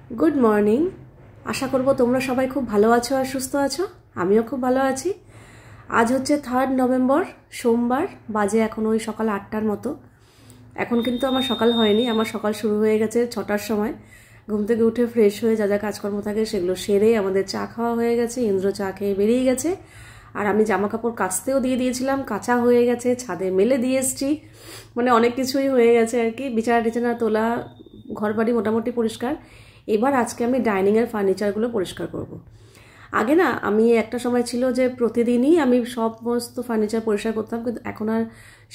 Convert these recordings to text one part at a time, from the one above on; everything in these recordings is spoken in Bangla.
Good morning. आशा करब তোমরা সবাই খুব ভালো আছো আর সুস্থ আছো। আমিও খুব ভালো আছি। আজ হচ্ছে 3 নভেম্বর, সোমবার। বাজে এখন ওই সকাল 8টার মতো। এখন কিন্তু আমার সকাল হয়নি, আমার সকাল শুরু হয়ে গেছে 6টার সময়। ঘুম থেকে উঠে ফ্রেশ হয়ে যা যা কাজকর্ম থাকে সেগুলো সেরে আমাদের চা খাওয়া হয়ে গেছে। ইন্দ্র চা খেয়ে বেরিয়ে গেছে, আর আমি জামা কাপড় কাচতেও দিয়ে দিয়েছিলাম, কাঁচা হয়ে গেছে, ছাদে মেলে দিয়ে এসছি। মানে অনেক কিছুই হয়ে গেছে আর কি। বিছানা টিছানা তোলা, ঘর বাড়ি মোটামুটি পরিষ্কার। এবার আজকে আমি ডাইনিংয়ের ফার্নিচারগুলো পরিষ্কার করব। আগে না আমি একটা সময় ছিল যে প্রতিদিনই আমি সমস্ত ফার্নিচার পরিষ্কার করতাম, কিন্তু এখন আর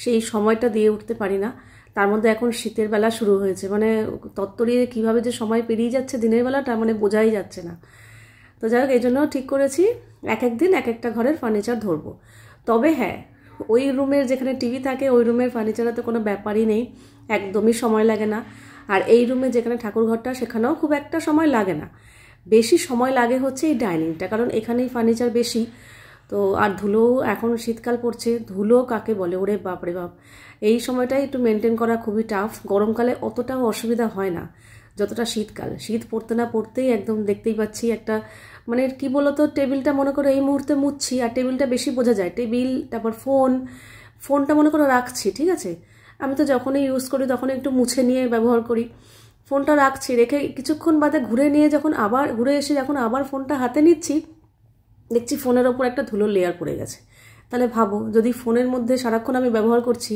সেই সময়টা দিয়ে উঠতে পারি না। তার মধ্যে এখন শীতের বেলা শুরু হয়েছে, মানে তত্তরিয়ে কীভাবে যে সময় পেরিয়ে যাচ্ছে দিনের বেলাটা মানে বোঝাই যাচ্ছে না। তো যাই হোক, এই জন্য ঠিক করেছি এক এক দিন এক একটা ঘরের ফার্নিচার ধরবো। তবে হ্যাঁ, ওই রুমের যেখানে টিভি থাকে ওই রুমের ফার্নিচারে তো কোনো ব্যাপারই নেই, একদমই সময় লাগে না। আর এই রুমে যেখানে ঠাকুরঘরটা সেখানেও খুব একটা সময় লাগে না। বেশি সময় লাগে হচ্ছে এই ডাইনিংটা, কারণ এখানেই ফার্নিচার বেশি। তো আর ধুলো, এখন শীতকাল পড়ছে, ধুলো কাকে বলে ওরে বাপরে বাপ। এই সময়টাই একটু মেনটেন করা খুবই টাফ। গরমকালে অতটাও অসুবিধা হয় না যতটা শীতকাল। শীত পড়তে না পড়তেই একদম দেখতেই পাচ্ছি একটা, মানে কি বলতো, টেবিলটা মনে করো এই মুহূর্তে মুছছি, আর টেবিলটা বেশি বোঝা যায়। টেবিল, তারপর ফোনটা মনে করো রাখছি, ঠিক আছে, আমি তো যখনই ইউজ করি তখন একটু মুছে নিয়ে ব্যবহার করি। ফোনটা রাখছি, রেখে কিছুক্ষণ বাদে ঘুরে নিয়ে যখন আবার ঘুরে এসে যখন আবার ফোনটা হাতে নিচ্ছি, দেখছি ফোনের ওপর একটা ধুলোর লেয়ার পড়ে গেছে। তাহলে ভাবো, যদি ফোনের মধ্যে সারাক্ষণ আমি ব্যবহার করছি,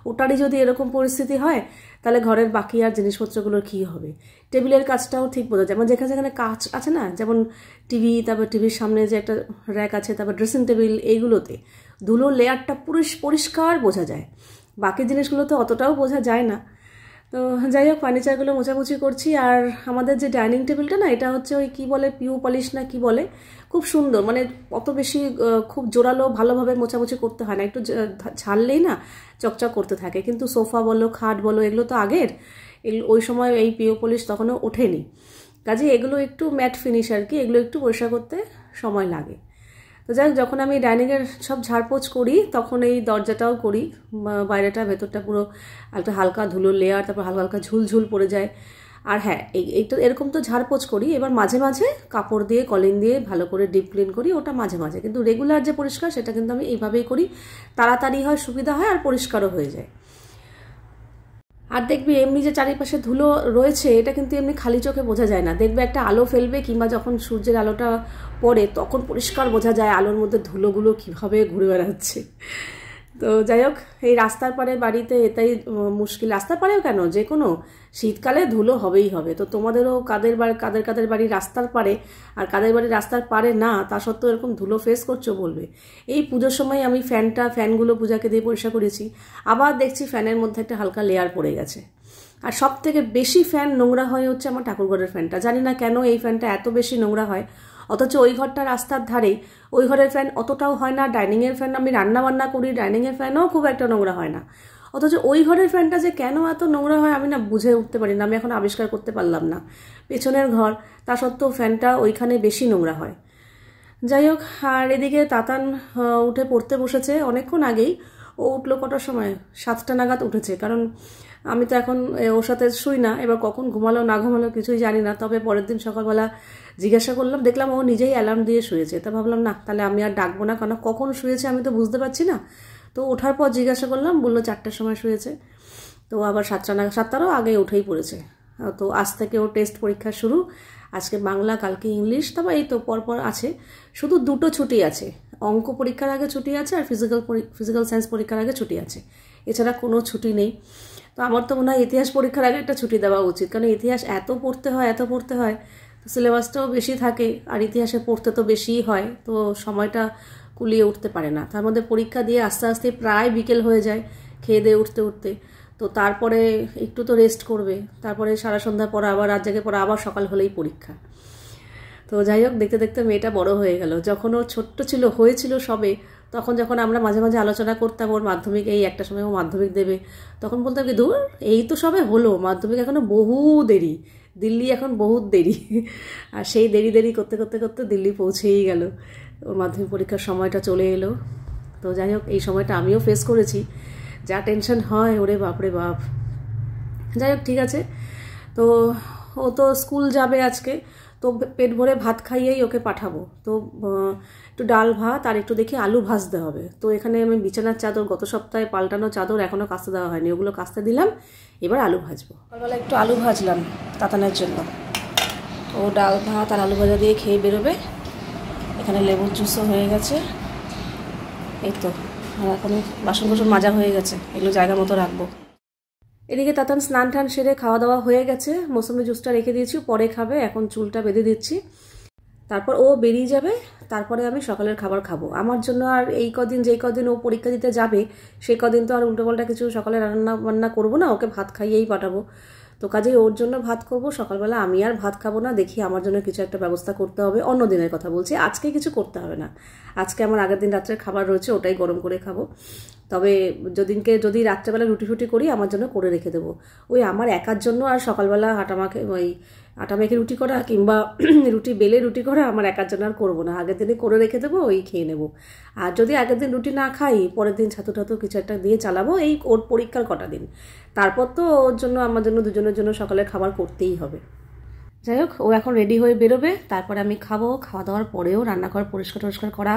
ওটারই যদি এরকম পরিস্থিতি হয়, তাহলে ঘরের বাকি আর জিনিসপত্রগুলোর কী হবে। টেবিলের কাজটাও ঠিক বোঝা যায়, যেমন যেখানে যেখানে কাজ আছে না, যেমন টিভি, তারপর টিভির সামনে যে একটা র্যাক আছে, তারপর ড্রেসিং টেবিল, এইগুলোতে ধুলোর লেয়ারটা পরিষ্কার বোঝা যায়। বাকি জিনিসগুলোতে অতটাও বোঝা যায় না। তো যাই হোক, ফার্নিচারগুলো মোছামুছি করছি। আর আমাদের যে ডাইনিং টেবিলটা না, এটা হচ্ছে ওই কী বলে, পিউ পলিশ না কি বলে, খুব সুন্দর, মানে অত বেশি খুব জোরালো ভালোভাবে মোছামুছি করতে হয় না, একটু ঝাড়লেই না চকচক করতে থাকে। কিন্তু সোফা বলো, খাট বলো, এগুলো তো আগের, ওই সময় এই পিউ পলিশ তখনও ওঠেনি। কাজে এগুলো একটু ম্যাট ফিনিশ আর কি, এগুলো একটু পরিষ্কার করতে সময় লাগে। তো যাই হোক, যখন আমি ডাইনিংয়ের সব ঝাড়পোছ করি তখন এই দরজাটাও করি, বাইরেটা ভেতরটা পুরো একটা হালকা ধুলোর লেয়ার, তারপর হালকা হালকা ঝুলঝুল পড়ে যায়। আর হ্যাঁ, এইটা এরকম তো ঝাড়পোছ করি, এবার মাঝে মাঝে কাপড় দিয়ে কলিন দিয়ে ভালো করে ডিপ ক্লিন করি, ওটা মাঝে মাঝে। কিন্তু রেগুলার যে পরিষ্কার সেটা কিন্তু আমি এইভাবেই করি, তাড়াতাড়ি হয়, সুবিধা হয়, আর পরিষ্কারও হয়ে যায়। আর দেখবি এমনি যে চারিপাশে ধুলো রয়েছে, এটা কিন্তু এমনি খালি চোখে বোঝা যায় না। দেখবে একটা আলো ফেলবে কিংবা যখন সূর্যের আলোটা পড়ে তখন পরিষ্কার বোঝা যায় আলোর মধ্যে ধুলোগুলো কীভাবে ঘুরে বেড়াচ্ছে। তো যাই হোক, এই রাস্তার পাড়ে বাড়িতে এটাই মুশকিল। রাস্তার পাড়েও কেন, যে কোনো শীতকালে ধুলো হবেই হবে। তো তোমাদেরও কাদের বাড়ি রাস্তার পাড়ে, আর কাদের বাড়ি রাস্তার পাড়ে না, তা সত্ত্বেও এরকম ধুলো ফেস করছো বলবে। এই পুজোর সময় আমি ফ্যানগুলো পূজাকে দিয়ে পরিষ্কার করেছি, আবার দেখছি ফ্যানের মধ্যে একটা হালকা লেয়ার পড়ে গেছে। আর সব থেকে বেশি ফ্যান নোংরা হয় হচ্ছে আমার ঠাকুরঘরের ফ্যানটা। জানি না কেন এই ফ্যানটা এত বেশি নোংরা হয়, অথচ ওই ঘরটা রাস্তার ধারে, ওই ঘরের ফ্যান অতটাও হয় না। ডাইনিংয়ের ফ্যান, আমি রান্না বান্না করি, ডাইনিংয়ের ফ্যানও খুব একটা নোংরা হয় না, অথচ ওই ঘরের ফ্যানটা যে কেন এত নোংরা হয় আমি না বুঝে উঠতে পারি না। আমি এখন আবিষ্কার করতে পারলাম না। পেছনের ঘর, তা সত্ত্বেও ফ্যানটা ওইখানে বেশি নোংরা হয়। যাই হোক, আর এদিকে তাতান উঠে পড়তে বসেছে অনেকক্ষণ আগেই। ও উঠলো কটার সময়, 7টা নাগাদ উঠেছে। কারণ আমি তো এখন ওর সাথে শুই না, এবার কখন ঘুমালো না ঘুমালো কিছুই জানি না। তবে পরের দিন সকালবেলা জিজ্ঞাসা করলাম, দেখলাম ও নিজেই অ্যালার্ম দিয়ে শুয়েছে। তা ভাবলাম না, তাহলে আমি আর ডাকবো না, কারণ কখন শুয়েছে আমি তো বুঝতে পারছি না। তো ওঠার পর জিজ্ঞাসা করলাম, বললো 4টার সময় শুয়েছে। তো আবার 7টারও আগে উঠেই পড়েছে। তো আজ থেকে ওর টেস্ট পরীক্ষা শুরু। আজকে বাংলা, কালকে ইংলিশ, তারপর এই তো পরপর আছে। শুধু 2টো ছুটি আছে, অঙ্ক পরীক্ষার আগে ছুটি আছে, আর ফিজিক্যাল সায়েন্স পরীক্ষার আগে ছুটি আছে। এছাড়া কোনো ছুটি নেই। তো আমার তো মনে হয় ইতিহাস পরীক্ষার আগে একটা ছুটি দেওয়া উচিত, কারণ ইতিহাস এত পড়তে হয়, তো সিলেবাসটাও বেশি থাকে, আর ইতিহাসে পড়তে তো বেশিই হয়, তো সময়টা কুলিয়ে উঠতে পারে না। তার মধ্যে পরীক্ষা দিয়ে আস্তে আস্তে প্রায় বিকেল হয়ে যায়, খেয়ে দিয়ে উঠতে। তো তারপরে একটু তো রেস্ট করবে, তারপরে সারা সন্ধ্যার পর আবার রাত জেগে পরে আবার সকাল হলেই পরীক্ষা। তো যাই হোক, দেখতে দেখতে মেয়েটা বড় হয়ে গেল। যখন ও ছোট্ট হয়েছিল সবে, তখন যখন আমরা মাঝে মাঝে আলোচনা করতাম ওর মাধ্যমিক, এই একটা সময় ও মাধ্যমিক দেবে, তখন বলতাম কি, ধুর এই তো সবে হলো, মাধ্যমিক এখনো বহু দেরি, দিল্লি এখন বহুত দেরি। আর সেই দেরি করতে করতে করতে দিল্লি পৌঁছেই গেল। ওর মাধ্যমিক পরীক্ষার সময়টা চলে এলো। তো যাই হোক, এই সময়টা আমিও ফেস করেছি, যা টেনশন হয় ওরে বাপরে বাপ। যাই হোক, ঠিক আছে। তো ও ও তো স্কুল যাবে আজকে, তো পেট ভরে ভাত খাইয়েই ওকে পাঠাবো। তো একটু ডাল ভাত আর একটু দেখি আলু ভাজতে হবে। তো এখানে আমি বিছানার চাদর, গত সপ্তাহে পাল্টানো চাদর এখনও কাচতে দেওয়া হয়নি, ওগুলো কাচতে দিলাম, এবার আলু ভাজবো। সকালবেলা একটু আলু ভাজলাম তাতানের জন্য, ও ডাল ভাত আর আলু ভাজা দিয়ে খেয়ে বেরোবে। এখানে লেবুর জুসও হয়ে গেছে, এই তো। আর এখন বাসন কোসন মাজা হয়ে গেছে, এগুলো জায়গা মতো রাখবো। এদিকে তাতান স্নান টান সেরে খাওয়া দাওয়া হয়ে গেছে, মৌসুমি জুসটা রেখে দিয়েছি, পরে খাবে। এখন চুলটা বেঁধে দিচ্ছি, তারপর ও বেরিয়ে যাবে, তারপরে আমি সকালের খাবার খাবো। আমার জন্য আর এই কদিন, যেই কদিন ও পরীক্ষা দিতে যাবে সেই কদিন তো আর উল্টোপাল্টা কিছু সকালে রান্না বান্না করবো না, ওকে ভাত খাইয়েই পাঠাবো। তো কাজেই ওর জন্য ভাত করব সকালবেলা, আমি আর ভাত খাবো না। দেখি আমার জন্য কিছু একটা ব্যবস্থা করতে হবে, অন্য দিনের কথা বলছি, আজকে কিছু করতে হবে না। আজকে আমার আগের দিন রাত্রের খাবার রয়েছে, ওটাই গরম করে খাবো। তবে যদি রাত্রেবেলা রুটি ফুটি করি আমার জন্য করে রেখে দেবো। ওই আমার একার জন্য আর সকালবেলা আটা মেখে রুটি করা কিংবা রুটি বেলে রুটি করা আমার একার জন্য আর করবো না। আগের দিনে করে রেখে দেবো, ওই খেয়ে নেবো। আর যদি আগের দিন রুটি না খাই, পরের দিন ছাতু টাতু কিছু একটা দিয়ে চালাবো, এই ওর পরীক্ষার কটা দিন। তারপর তো ওর জন্য, আমার জন্য, দুজনের জন্য সকালের খাবার করতেই হবে। যাই হোক, ও এখন রেডি হয়ে বেরোবে, তারপরে আমি খাবো। খাওয়া দাওয়ার পরেও রান্নাঘর পরিষ্কার করা,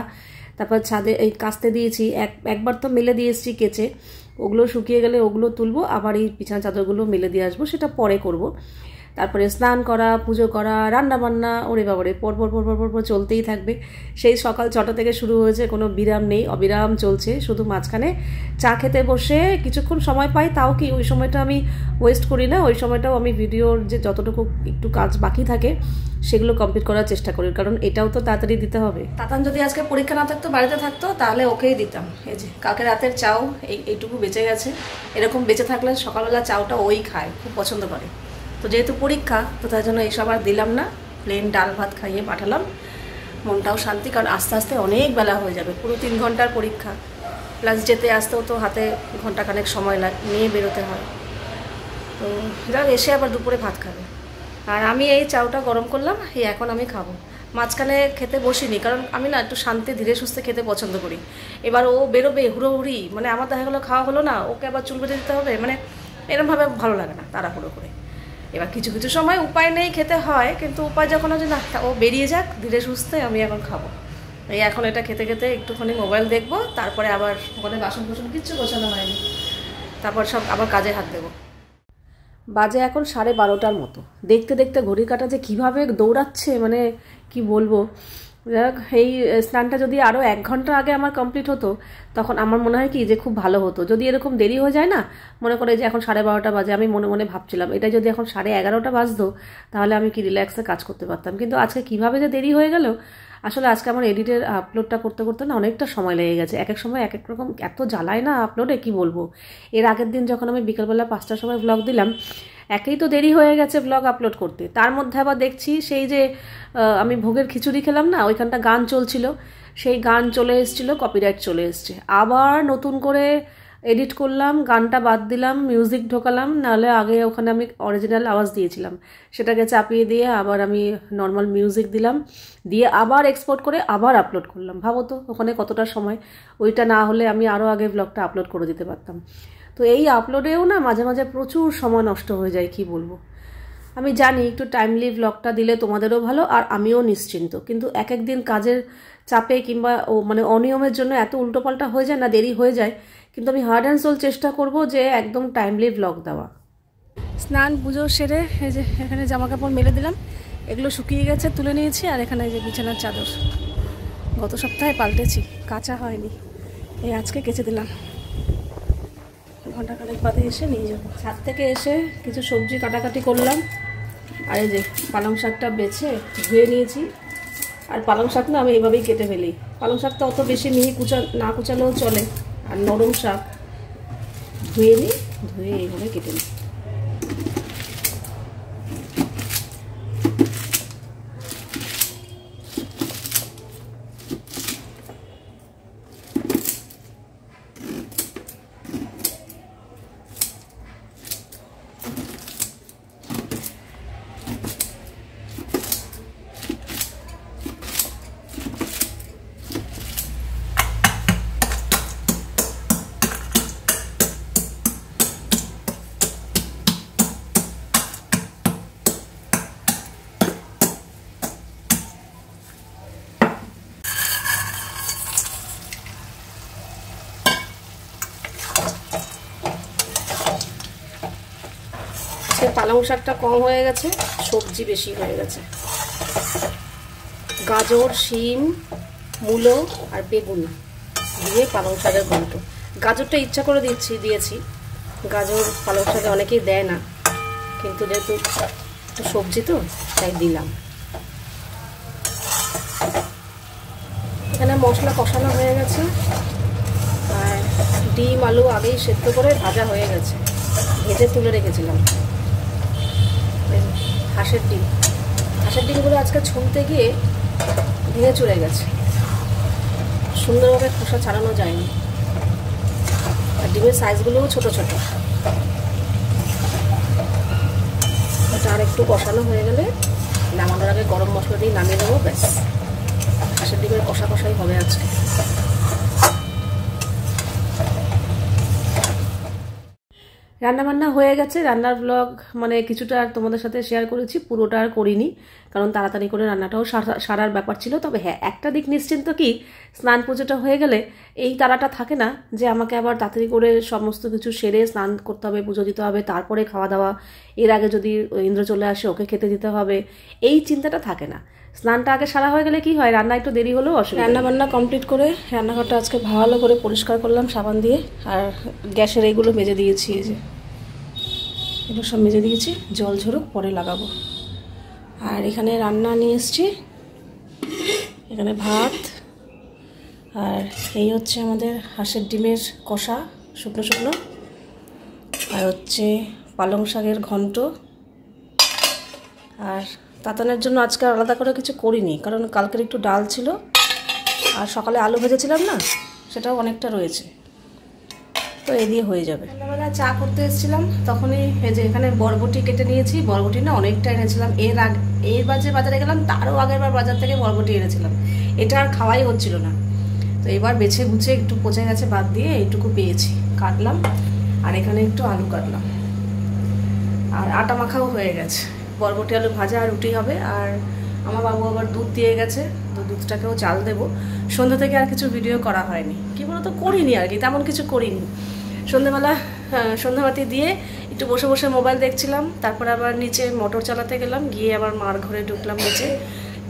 তারপর ছাদে এই কাচতে দিয়েছি, একবার তো মেলে দিয়ে এসেছি কেচে, ওগুলো শুকিয়ে গেলে ওগুলো তুলবো, আবার এই বিছানা চাদরগুলো মেলে দিয়ে আসবো, সেটা পরে করব। তারপরে স্নান করা, পুজো করা, রান্না বান্না, ওরে বাবারে পর চলতেই থাকবে। সেই সকাল 6টা থেকে শুরু হয়েছে, কোনো বিরাম নেই, অবিরাম চলছে। শুধু মাঝখানে চা খেতে বসে কিছুক্ষণ সময় পাই, তাও কি ওই সময়টা আমি ওয়েস্ট করি না, ওই সময়টাও আমি ভিডিওর যে যতটুকু একটু কাজ বাকি থাকে সেগুলো কমপ্লিট করার চেষ্টা করি, কারণ এটাও তো তাড়াতাড়ি দিতে হবে। তাতান যদি আজকে পরীক্ষা না থাকতো, বাড়িতে থাকতো, তাহলে ওকেই দিতাম। এই যে কালকে রাতের চাও এইটুকু বেঁচে গেছে। এরকম বেঁচে থাকলে সকালবেলা চাউটা ওই খায়, খুব পছন্দ করে। তো যেহেতু পরীক্ষা, তো তাই জন্য এইসব আর দিলাম না, প্লেন ডাল ভাত খাইয়ে পাঠালাম। মনটাও শান্তি, কারণ আস্তে আস্তে অনেক বেলা হয়ে যাবে, পুরো 3 ঘন্টার পরীক্ষা, প্লাস যেতে আসতেও তো হাতে ঘন্টাখানেক সময় নিয়ে বেরোতে হয়। তো এরা এসে আবার দুপুরে ভাত খাবে, আর আমি এই চাউটা গরম করলাম, এখন আমি খাবো। মাঝখানে খেতে বসিনি, কারণ আমি না একটু শান্তি ধীরে সুস্থে খেতে পছন্দ করি। এবার ও বেরোবে হুড়োহুড়ি, মানে আমার দেখা গেলো খাওয়া হলো না, ওকে আবার চুল বেঁধে দিতে হবে, মানে এরমভাবে ভালো লাগে না তাড়াহুড়ো করে। এবার কিছু কিছু সময় উপায় নেই, খেতে হয়, কিন্তু উপায় যখন আছে না, ও বেরিয়ে যাক ধীরে সুস্থে, আমি এখন খাবো। এখন এটা খেতে খেতে একটুখানি মোবাইল দেখবো, তারপরে আবার ওখানে বাসন কোসন কিচ্ছু গোছানো হয়নি, তারপর সব আবার কাজে হাত দেবো। বাজে এখন 12:30 মতো, দেখতে দেখতে ঘড়ির কাঁটা যে কীভাবে দৌড়াচ্ছে, মানে কি বলবো। এই স্নানটা যদি আরও 1 ঘন্টা আগে আমার কমপ্লিট হতো, তখন আমার মনে হয় কি যে খুব ভালো হতো। যদি এরকম দেরি হয়ে যায় না, মনে করে যে এখন 12:30 বাজে, আমি মনে মনে ভাবছিলাম এটা যদি এখন 11:30 বাজতো, তাহলে আমি কি রিল্যাক্সে কাজ করতে পারতাম। কিন্তু আজকে কিভাবে যে দেরি হয়ে গেল, আসলে আজকে আমার এডিটের আপলোডটা করতে করতে না অনেকটা সময় লেগে গেছে। এক এক সময় এক এক রকম এত জ্বালায় না আপলোডে, কি বলবো। এর আগের দিন যখন আমি বিকালবেলা 5টার সময় ব্লগ দিলাম, একেই তো দেরি হয়ে গেছে ব্লগ আপলোড করতে, তার মধ্যে আবার দেখছি সেই যে আমি ভোগের খিচুড়ি খেলাম না, ওইখানটা গান চলছিল, সেই গান চলে এসেছিলো, কপিরাইট চলে এসছে। আবার নতুন করে এডিট করলাম, গানটা বাদ দিলাম, মিউজিক ঢোকালাম, নাহলে আগে ওখানে আমি অরিজিনাল আওয়াজ দিয়েছিলাম, সেটাকে চাপিয়ে দিয়ে আবার আমি নর্মাল মিউজিক দিলাম, দিয়ে আবার এক্সপোর্ট করে আবার আপলোড করলাম। ভাবো তো ওখানে কতটা সময়, ওইটা না হলে আমি আরও আগে ব্লগটা আপলোড করে দিতে পারতাম। তো এই আপলোডেও না মাঝে মাঝে প্রচুর সময় নষ্ট হয়ে যায়, কি বলবো। আমি জানি একটু টাইমলি ব্লগটা দিলে তোমাদেরও ভালো, আর আমিও নিশ্চিন্ত, কিন্তু এক এক দিন কাজের চাপে কিংবা মানে অনিয়মের জন্য এত উল্টোপাল্টা হয়ে যায় না, দেরি হয়ে যায়। কিন্তু আমি হার্ড অ্যান্ড সোল চেষ্টা করব যে একদম টাইমলি ব্লগ দেওয়া। স্নান পুজো সেরে এই যে এখানে জামা কাপড় মেলে দিলাম, এগুলো শুকিয়ে গেছে, তুলে নিয়েছি। আর এখানে এই যে বিছানার চাদর গত সপ্তাহে পাল্টেছি, কাঁচা হয়নি, এই আজকে কেচে দিলাম। ঘন্টাখানেক বাদে এসে নিয়ে যাবো। ছাদ থেকে এসে কিছু সবজি কাটাকাটি করলাম, আর এই যে পালং শাকটা বেছে ধুয়ে নিয়েছি। আর পালং শাক না আমি এইভাবেই কেটে ফেলি, পালং শাকটা অত বেশি না কুচালেও চলে, আর নরম শাক ধুয়ে নিই, ধুয়ে এইভাবে কেটে নিই। পালং শাকটা কম হয়ে গেছে, সবজি বেশি হয়ে গেছে। গাজর, শিম, মূলো আর বেগুন দিয়ে পালং শাকের ঘন্ট। গাজরটা ইচ্ছা করে দিয়েছি। গাজর পালং শাকে অনেকেই দেয় না, কিন্তু যেহেতু একটু সবজি তো তাই দিলাম। এখানে মশলা কষানো হয়ে গেছে, আর ডিম আলু আগেই সেদ্ধ করে ভাজা হয়ে গেছে, ভেজে তুলে রেখেছিলাম। হাঁসের ডিমগুলো আজকে ছুলতে গিয়ে ভেঙে চলে গেছে, সুন্দরভাবে খোসা ছাড়ানো যায়নি। আর ডিমের সাইজগুলোও ছোট ছোট। এটা আর একটু কষানো হয়ে গেলে নামানোর আগে গরম মশলা দিয়ে নামিয়ে দেবো, ব্যাস। হাঁসের ডিমের কষাই হবে আজকে। রান্নাবান্না হয়ে গেছে। রান্নার ব্লগ মানে কিছুটা তোমাদের সাথে শেয়ার করেছি, পুরোটা আর করিনি, কারণ তাড়াতাড়ি করে রান্নাটাও সারার ব্যাপার ছিল। তবে হ্যাঁ, একটা দিক নিশ্চিন্ত কি, স্নান পুজোটা হয়ে গেলে এই তাড়াটা থাকে না যে আমাকে আবার তাড়াতাড়ি করে সমস্ত কিছু সেরে স্নান করতে হবে, পুজো দিতে হবে, তারপরে খাওয়া দাওয়া, এর আগে যদি ইন্দ্র চলে আসে ওকে খেতে দিতে হবে, এই চিন্তাটা থাকে না। স্নানটা আগে সারা হয়ে গেলে কি হয়, রান্না একটু দেরি হলেও অসুবিধা। রান্নাবান্না কমপ্লিট করে রান্নাঘরটা আজকে ভালো করে পরিষ্কার করলাম সাবান দিয়ে, আর গ্যাসের এইগুলো মেজে দিয়েছি। এই যে এগুলো সব মেজে দিয়েছি, জল ঝরুক, পরে লাগাবো। আর এখানে রান্না নিয়ে এসছি, এখানে ভাত, আর এই হচ্ছে আমাদের হাঁসের ডিমের কষা শুকনো শুকনো, আর হচ্ছে পালং শাকের ঘন্ট। আর তাতানের জন্য আজকে আলাদা করে কিছু করিনি, কারণ কালকের একটু ডাল ছিল, আর সকালে আলু ভেজেছিলাম না, সেটাও অনেকটা রয়েছে, তো এই দিয়ে হয়ে যাবে। সন্ধ্যাবেলা চা করতে এসেছিলাম, তখনই এই যে এখানে বরবটি কেটে নিয়েছি। বরবটি না অনেকটা এনেছিলাম, এর বাজারে গেলাম, তারও আগের বার বাজার থেকে বরবটি এনেছিলাম, এটা আর খাওয়াই হচ্ছিল না। তো এবার বেছে গুছে একটু পচে গেছে বাদ দিয়ে এইটুকু পেয়েছি, কাটলাম। আর এখানে একটু আলু কাটলাম, আর আটা মাখাও হয়ে গেছে। বরবটি আলু ভাজা আর রুটি হবে। আর আমার বাবু আবার দুধ দিয়ে গেছে, তো দুধটাকেও চাল দেবো। সন্ধ্যা থেকে আর কিছু ভিডিও করা হয়নি, কী বলতো, করিনি আর কি, তেমন কিছু করিনি। সন্ধ্যাবেলা সন্ধ্যাবাতি দিয়ে একটু বসে বসে মোবাইল দেখছিলাম, তারপর আবার নিচে মোটর চালাতে গেলাম, গিয়ে আবার মার ঘরে ঢুকলাম নিচে,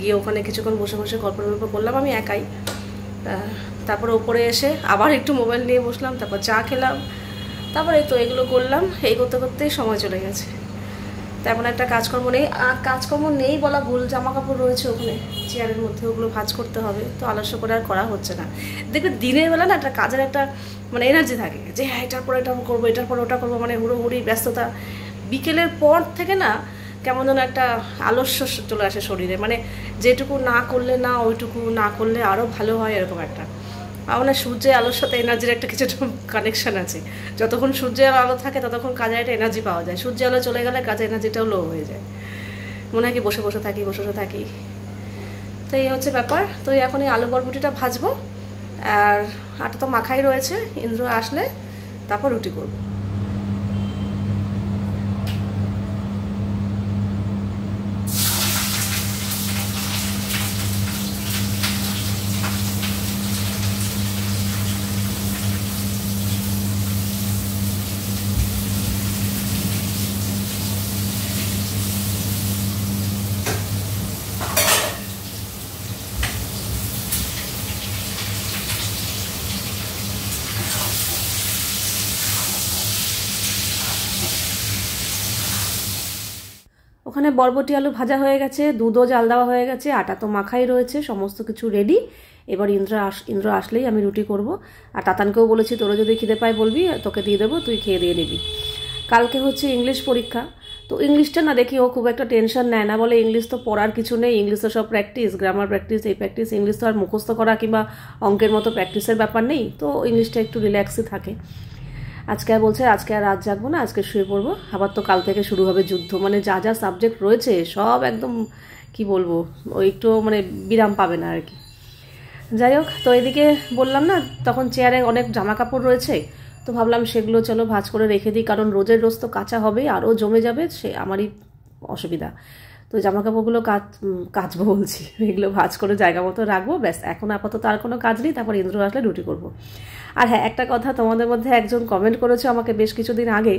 গিয়ে ওখানে কিছুক্ষণ বসে বসে গল্প করলাম আমি একাই। তারপর ওপরে এসে আবার একটু মোবাইল নিয়ে বসলাম, তারপর চা খেলাম, তারপর এই তো এগুলো করলাম। এই করতে করতেই সময় চলে গেছে। তেমন একটা কাজকর্ম নেই বলা ভুল, জামা কাপড় রয়েছে ওখানে চেয়ারের মধ্যে, ওগুলো ভাঁজ করতে হবে, তো আলস্য করে আর করা হচ্ছে না। দেখবে দিনের বেলা না একটা কাজের একটা মানে এনার্জি থাকে, যে হ্যাঁ এটার পর এটা করবো, এটার পর ওটা করবো, মানে হুড়োহুড়ি ব্যস্ততা। বিকেলের পর থেকে না কেমন যেন একটা আলস্য চলে আসে শরীরে, মানে যেটুকু না করলে না, ওইটুকু না করলে আরও ভালো হয়, এরকম একটা। মানে সূর্যের আলোর সাথে এনার্জির একটা কিছু কানেকশান আছে। যতক্ষণ সূর্যের আলো থাকে ততক্ষণ কাজে একটা এনার্জি পাওয়া যায়, সূর্যের আলো চলে গেলে কাজের এনার্জিটাও লো হয়ে যায়, মনে হয় কি বসে বসে থাকি। তো এই হচ্ছে ব্যাপার। তো এখন এই আলু বরবটিটা ভাজবো, আর আটা তো মাখাই রয়েছে, ইন্দ্র আসলে তারপর রুটি করবো। ওখানে বরবটি আলু ভাজা হয়ে গেছে, দুধও জাল দেওয়া হয়ে গেছে, আটা তো মাখাই রয়েছে, সমস্ত কিছু রেডি। এবার ইন্দ্র আসলেই আমি রুটি করব। আর তাতানকেও বলেছি, তোরা যদি খিদে পায় বলবি, তোকে দিয়ে দেবো, তুই খেয়ে দিয়ে নিবি। কালকে হচ্ছে ইংলিশ পরীক্ষা, তো ইংলিশটা না দেখি ও খুব একটা টেনশন নেয় না, বলে ইংলিশ তো পড়ার কিছু নেই, ইংলিশ তো সব প্র্যাকটিস, গ্রামার প্র্যাকটিস, এই প্র্যাকটিস, ইংলিশ তো আর মুখস্থ করা কিংবা অঙ্কের মতো প্র্যাকটিসের ব্যাপার নেই, তো ইংলিশটা একটু রিল্যাক্সই থাকে। আজকে আর বলছে আজকে আর রাত জাগবো না, আজকে শুয়ে পড়বো। আবার তো কাল থেকে শুরু হবে যুদ্ধ, মানে যা যা সাবজেক্ট রয়েছে সব একদম কি বলবো, ওই একটু মানে বিরাম পাবে না আর কি। যাই হোক, তো এদিকে বললাম না, তখন চেয়ারে অনেক জামা কাপড় রয়েছে, তো ভাবলাম সেগুলো চলো ভাঁজ করে রেখে দিই, কারণ রোজের রোজ তো কাঁচা হবেই, আরও জমে যাবে, সে আমারই অসুবিধা। তো জামাকাপড়গুলো কাচবো বলছি, এগুলো ভাঁজ করে জায়গা মতো রাখবো, ব্যাস। এখন আপাতত আর কোনো কাজ নেই, তারপর ইন্দ্র আসলে রুটি করব। আর হ্যাঁ, একটা কথা, তোমাদের মধ্যে একজন কমেন্ট করেছে আমাকে বেশ কিছুদিন আগে,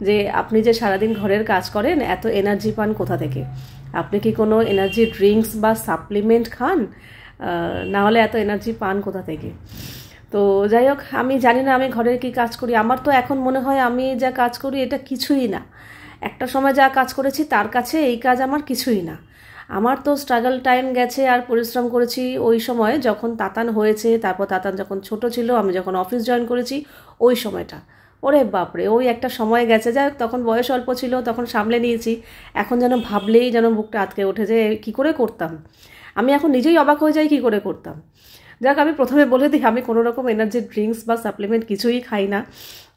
যে আপনি যে সারাদিন ঘরের কাজ করেন এত এনার্জি পান কোথা থেকে, আপনি কি কোনো এনার্জি ড্রিঙ্কস বা সাপ্লিমেন্ট খান, না হলে এত এনার্জি পান কোথা থেকে। তো যাই হোক, আমি জানি না আমি ঘরের কি কাজ করি, আমার তো এখন মনে হয় আমি যা কাজ করি এটা কিছুই না। একটা সময় যা কাজ করেছি তার কাছে এই কাজ আমার কিছুই না। আমার তো স্ট্রাগল টাইম গেছে আর পরিশ্রম করেছি ওই সময় যখন তাতান হয়েছে, তারপর তাতান যখন ছোট ছিল, আমি যখন অফিস জয়েন করেছি ওই সময়টা, ওরে বাপরে, ওই একটা সময় গেছে। যাই হোক, তখন বয়স অল্প ছিল, তখন সামলে নিয়েছি। এখন যেন ভাবলেই যেন বুকটা আটকে ওঠে যে কী করে করতাম। আমি এখন নিজেই অবাক হয়ে যাই কী করে করতাম। যাক, আমি প্রথমে বলে দিই, আমি কোনো রকম এনার্জি ড্রিঙ্কস বা সাপ্লিমেন্ট কিছুই খাই না,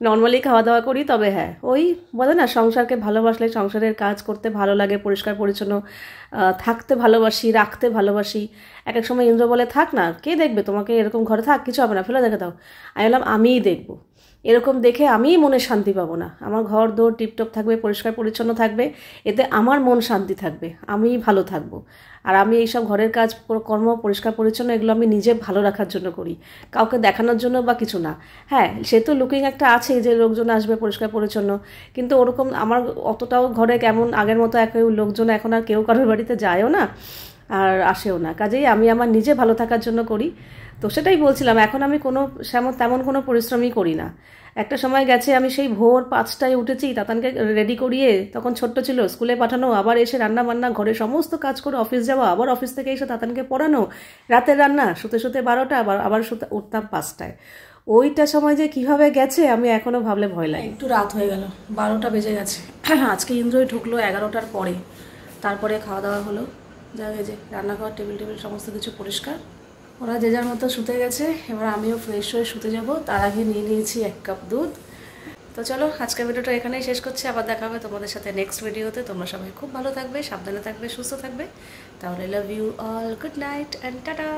নর্মালি খাওয়া দাওয়া করি। তবে হ্যাঁ, ওই বলে না, সংসারকে ভালোবাসলে সংসারের কাজ করতে ভালো লাগে, পরিষ্কার পরিচ্ছন্ন থাকতে ভালোবাসি, রাখতে ভালোবাসি। এক এক সময় ইন্দ্র বলে, থাক না, কে দেখবে তোমাকে, এরকম ঘরে থাক, কিছু হবে না, ফেলে দেখে দাও। আমি বললাম আমিই দেখবো, এরকম দেখে আমিই মনে শান্তি পাবো না। আমার ঘর দৌড় টিপটপ থাকবে, পরিষ্কার পরিচ্ছন্ন থাকবে, এতে আমার মন শান্তি থাকবে, আমিই ভালো থাকবো। আর আমি এইসব ঘরের কাজ কর্ম পরিষ্কার পরিচ্ছন্ন এগুলো আমি নিজে ভালো রাখার জন্য করি, কাউকে দেখানোর জন্য বা কিছু না। হ্যাঁ, সে তো লুকিং একটা আছেই যে লোকজন আসবে পরিষ্কার পরিচ্ছন্ন, কিন্তু ওরকম আমার অতটাও ঘরে কেমন আগের মতো একই লোকজন এখন আর কেউ কারোর বাড়িতে যায়ও না আর আসেও না। কাজেই আমি আমার নিজে ভালো থাকার জন্য করি। তো সেটাই বলছিলাম, এখন আমি কোনো তেমন কোনো পরিশ্রমই করি না। একটা সময় গেছে আমি সেই ভোর 5টায় উঠেছি, তাতানকে রেডি করিয়ে, তখন ছোট্ট ছিল, স্কুলে পাঠানো, আবার এসে রান্না বান্না, ঘরে সমস্ত কাজ করে অফিস যাওয়া, আবার অফিস থেকে এসে তাতানকে পড়ানো, রাতের রান্না, শুতে শুতে 12টা, আবার উঠতাম 5টায়। ওইটা সময় যে কিভাবে গেছে আমি এখনও ভাবলে ভয় লাগে। একটু রাত হয়ে গেল, 12টা বেজে গেছে। আজকে ইন্দ্রই ঢুকলো 11টার পরে, তারপরে খাওয়া দাওয়া হলো। যা যে রান্নাঘর, টেবিল সমস্ত কিছু পরিষ্কার। ওরা যে যার মতো শুতে গেছে, এবার আমিও ফ্রেশ হয়ে শুতে যাব। তার আগে নিয়ে নিয়েছি 1 কাপ দুধ। তো চলো, আজকের ভিডিওটা এখানেই শেষ করছি, আবার দেখা হবে তোমাদের সাথে নেক্সট ভিডিওতে। তোমরা সবাই খুব ভালো থাকবে, সাবধানে থাকবে, সুস্থ থাকবে। তাহলে love you all, good night and tata.